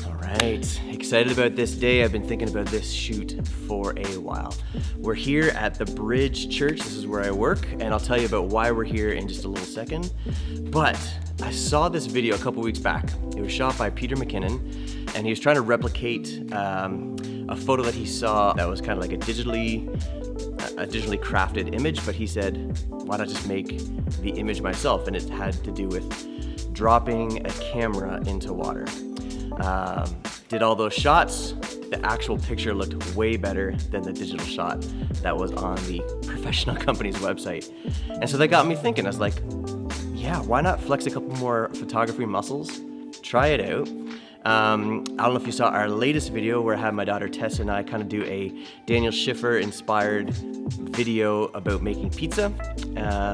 All right, excited about this day. I've been thinking about this shoot for a while. We're here at the Bridge Church. This is where I work, and I'll tell you about why we're here in just a little second. But I saw this video a couple weeks back. It was shot by Peter McKinnon, and he was trying to replicate a photo that he saw that was kind of like a digitally crafted image, but he said, why not just make the image myself? And it had to do with dropping a camera into water. Did all those shots. The actual picture looked way better than the digital shot that was on the professional company's website. And so that got me thinking. I was like, yeah, why not flex a couple more photography muscles? Try it out. I don't know if you saw our latest video where I had my daughter Tessa and I kind of do a Daniel Schiffer inspired video about making pizza.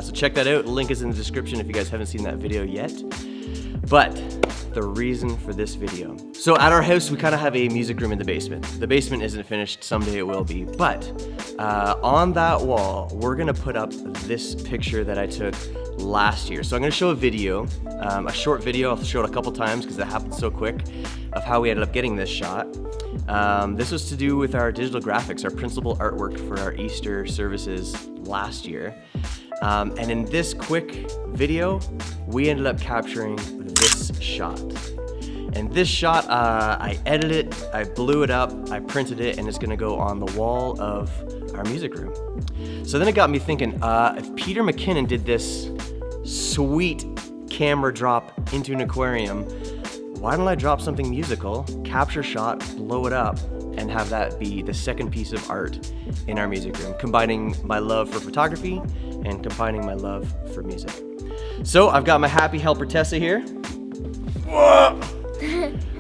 So check that out. Link is in the description if you guys haven't seen that video yet. But the reason for this video. So at our house, we kind of have a music room in the basement. The basement isn't finished, someday it will be. But on that wall, we're gonna put up this picture that I took last year. So I'm gonna show a video, a short video. I'll show it a couple times because it happened so quick, of how we ended up getting this shot. This was to do with our digital graphics, our principal artwork for our Easter services last year. And in this quick video, we ended up capturing this shot. And this shot, I edited it, I blew it up, I printed it, and it's gonna go on the wall of our music room. So then it got me thinking, if Peter McKinnon did this sweet camera drop into an aquarium, why don't I drop something musical, capture shot, blow it up, and have that be the second piece of art in our music room, combining my love for photography and combining my love for music. So I've got my happy helper Tessa here.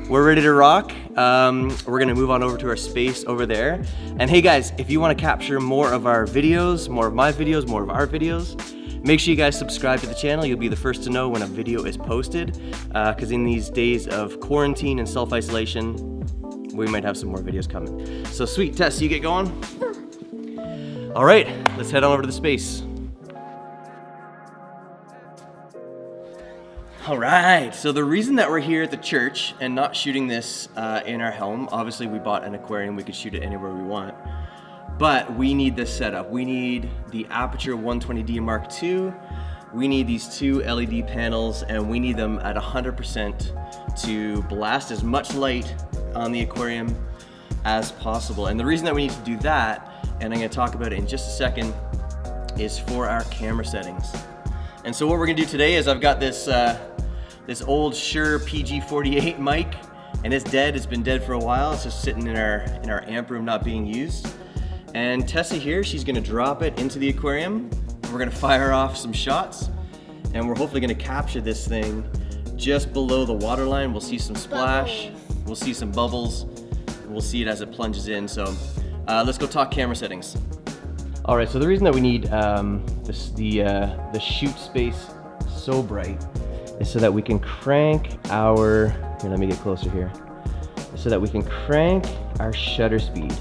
We're ready to rock. We're gonna move on over to our space over there. And hey guys, if you wanna capture more of our videos, more of my videos, more of our videos, make sure you guys subscribe to the channel. You'll be the first to know when a video is posted, because in these days of quarantine and self-isolation, we might have some more videos coming. So sweet, Tess, you get going? All right, let's head on over to the space. All right, so the reason that we're here at the church and not shooting this in our home, obviously we bought an aquarium, we could shoot it anywhere we want, but we need this setup. We need the Aperture 120D Mark II, we need these two LED panels, and we need them at 100% to blast as much light on the aquarium as possible. And the reason that we need to do that, and I'm gonna talk about it in just a second, is for our camera settings. And so what we're gonna do today is I've got this this old Shure PG48 mic, and it's dead. It's been dead for a while. It's just sitting in our amp room, not being used. And Tessa here, she's gonna drop it into the aquarium. We're gonna fire off some shots, and we're hopefully gonna capture this thing just below the water line. We'll see some splash, we'll see some bubbles, we'll see it as it plunges in. So let's go talk camera settings. All right, so the reason that we need the shoot space so bright is so that we can crank our, here, let me get closer here, so that we can crank our shutter speed.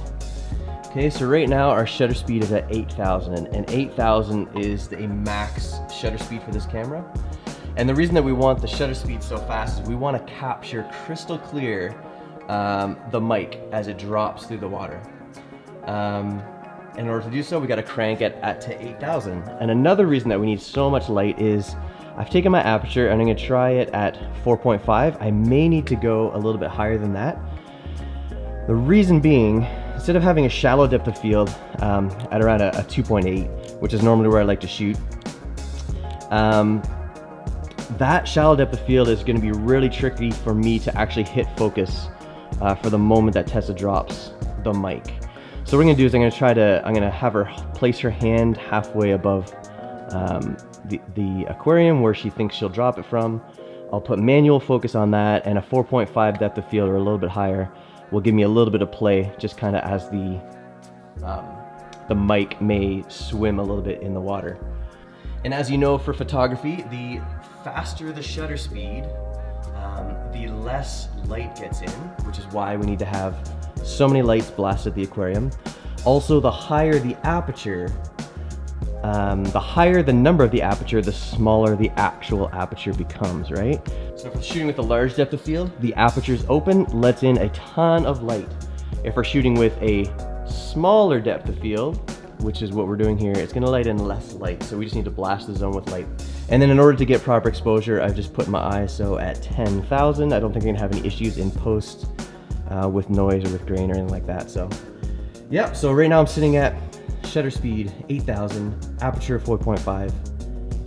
Okay, so right now our shutter speed is at 8,000, and 8,000 is a max shutter speed for this camera. And the reason that we want the shutter speed so fast is we want to capture crystal clear the mic as it drops through the water. In order to do so, we got to crank it to 8,000. And another reason that we need so much light is I've taken my aperture and I'm going to try it at 4.5. I may need to go a little bit higher than that. The reason being, instead of having a shallow depth of field at around a 2.8, which is normally where I like to shoot, that shallow depth of field is going to be really tricky for me to actually hit focus for the moment that Tessa drops the mic. So what we're gonna do is I'm gonna have her place her hand halfway above the aquarium where she thinks she'll drop it from. I'll put manual focus on that, and a 4.5 depth of field or a little bit higher will give me a little bit of play, just kind of as the mic may swim a little bit in the water. And as you know, for photography, the faster the shutter speed, the less light gets in, which is why we need to have so many lights blasted at the aquarium. Also, the higher the aperture, the higher the number of the aperture, the smaller the actual aperture becomes, right? So if we're shooting with a large depth of field, the aperture is open, lets in a ton of light. If we're shooting with a smaller depth of field, which is what we're doing here, it's gonna let in less light. So we just need to blast the zone with light. And then in order to get proper exposure, I've just put my ISO at 10,000. I don't think I'm gonna have any issues in post with noise or with grain or anything like that. So yeah, so right now I'm sitting at shutter speed 8,000, aperture 4.5,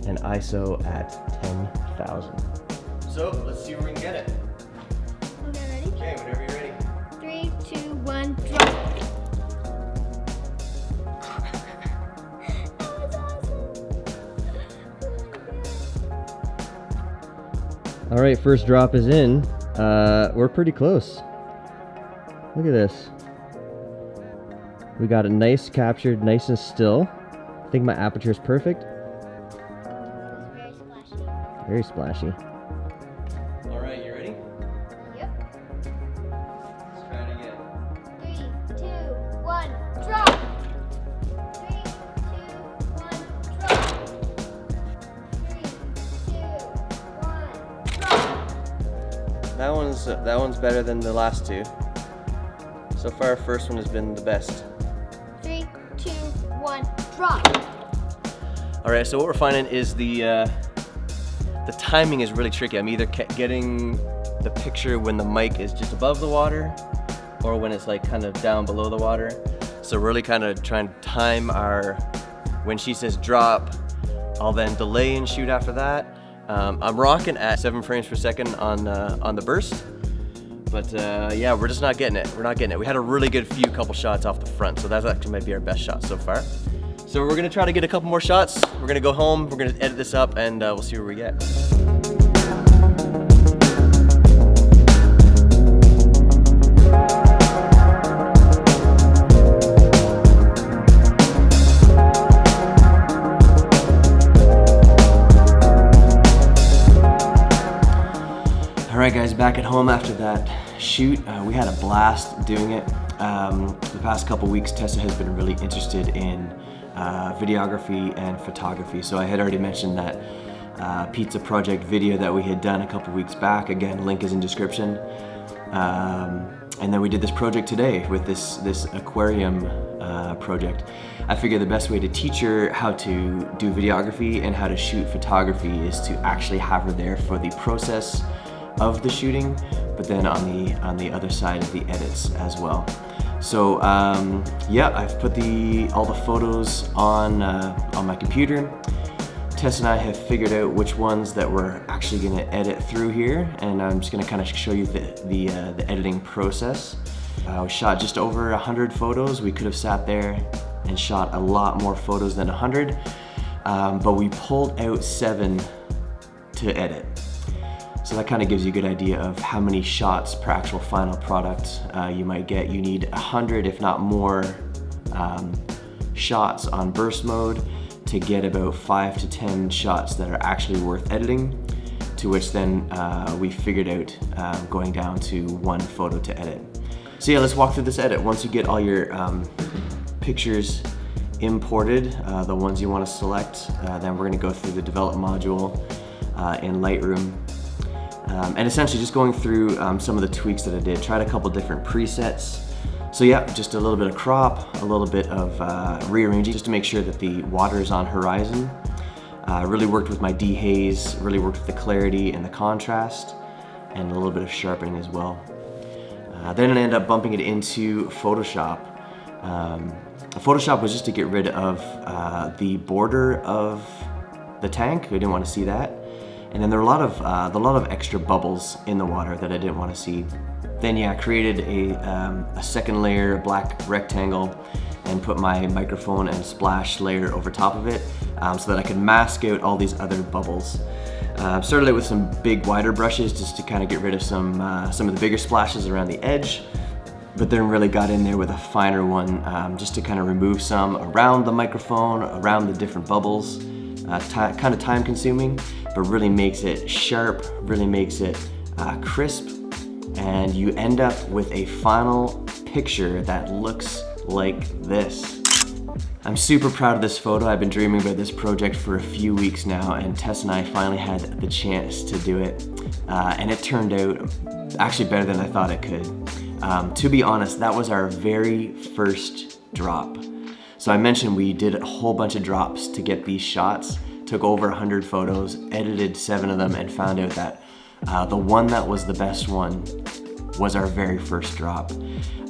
and ISO at 10,000. So let's see where we can get it. Okay, ready? Okay, whenever you're ready. 3, 2, 1, drop. That was awesome. All right, first drop is in. We're pretty close. Look at this. We got it nice, captured, nice and still. I think my aperture is perfect. It was very splashy. Very splashy. All right, you ready? Yep. Let's try it again. 3, 2, 1, drop. 3, 2, 1, drop. 3, 2, 1, drop. That one's better than the last two. So far, our first one has been the best. 3, 2, 1, drop. All right, so what we're finding is the timing is really tricky. I'm either getting the picture when the mic is just above the water or when it's like kind of down below the water. So really kind of trying to time when she says drop, I'll then delay and shoot after that. I'm rocking at 7 frames per second on the burst. But yeah, we're just not getting it. We're not getting it. We had a really good couple shots off the front, so that actually might be our best shot so far. So we're gonna try to get a couple more shots. We're gonna go home, we're gonna edit this up, and we'll see where we get. All right guys, back at home after that shoot. We had a blast doing it. The past couple weeks, Tessa has been really interested in videography and photography. So I had already mentioned that pizza project video that we had done a couple weeks back. Again, link is in description. And then we did this project today with this aquarium project. I figured the best way to teach her how to do videography and how to shoot photography is to actually have her there for the process of the shooting, but then on the other side of the edits as well. So yeah, I've put all the photos on my computer. Tess and I have figured out which ones that we're actually going to edit through here, and I'm just going to kind of show you the editing process. We shot just over 100 photos. We could have sat there and shot a lot more photos than 100, but we pulled out 7 to edit. So that kind of gives you a good idea of how many shots per actual final product you might get. You need 100, if not more, shots on burst mode to get about 5 to 10 shots that are actually worth editing, to which then we figured out going down to 1 photo to edit. So yeah, let's walk through this edit. Once you get all your pictures imported, the ones you want to select, then we're going to go through the develop module in Lightroom. And essentially just going through some of the tweaks that I did. Tried a couple different presets. So yeah, just a little bit of crop, a little bit of rearranging just to make sure that the water is on horizon. Really worked with my dehaze, really worked with the clarity and the contrast, and a little bit of sharpening as well. Then I ended up bumping it into Photoshop. Photoshop was just to get rid of the border of the tank. I didn't want to see that. And then there were a lot of extra bubbles in the water that I didn't want to see. Then yeah, I created a second layer, a black rectangle, and put my microphone and splash layer over top of it so that I could mask out all these other bubbles. Started out with some big wider brushes just to kind of get rid of some of the bigger splashes around the edge, but then really got in there with a finer one just to kind of remove some around the microphone, around the different bubbles. Kind of time consuming, but really makes it sharp, really makes it crisp, and you end up with a final picture that looks like this. I'm super proud of this photo. I've been dreaming about this project for a few weeks now, and Tess and I finally had the chance to do it. And it turned out actually better than I thought it could. To be honest, that was our very first drop. So I mentioned we did a whole bunch of drops to get these shots, took over 100 photos, edited 7 of them, and found out that the one that was the best one was our very first drop.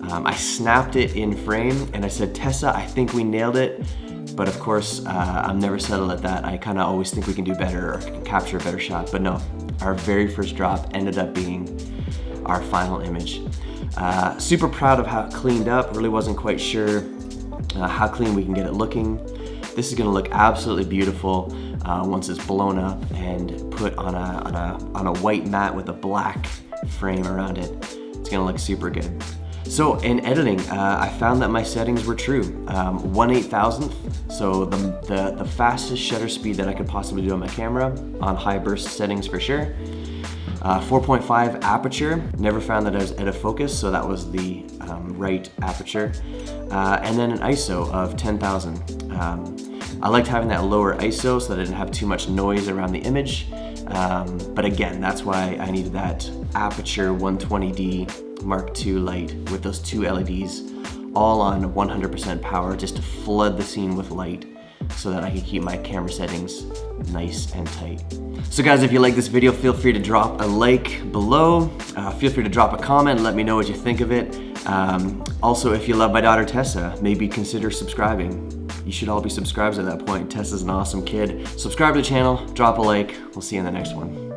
I snapped it in frame and I said, Tessa, I think we nailed it. But of course, I'm never settled at that. I kind of always think we can do better or can capture a better shot. But no, our very first drop ended up being our final image. Super proud of how it cleaned up. Really wasn't quite sure how clean we can get it looking. This is gonna look absolutely beautiful once it's blown up and put on a white mat with a black frame around it. It's gonna look super good. So in editing, I found that my settings were true. 1/8000th, so the fastest shutter speed that I could possibly do on my camera, on high burst settings for sure. 4.5 aperture, never found that I was out of focus, so that was the right aperture. And then an ISO of 10,000. I liked having that lower ISO so that I didn't have too much noise around the image. But again, that's why I needed that aperture 120D Mark II light with those 2 LEDs all on 100% power just to flood the scene with light so that I could keep my camera settings nice and tight. So guys, if you like this video, feel free to drop a like below. Feel free to drop a comment and let me know what you think of it. Also, if you love my daughter Tessa, maybe consider subscribing. You should all be subscribers at that point. Tessa's an awesome kid. Subscribe to the channel, drop a like. We'll see you in the next one.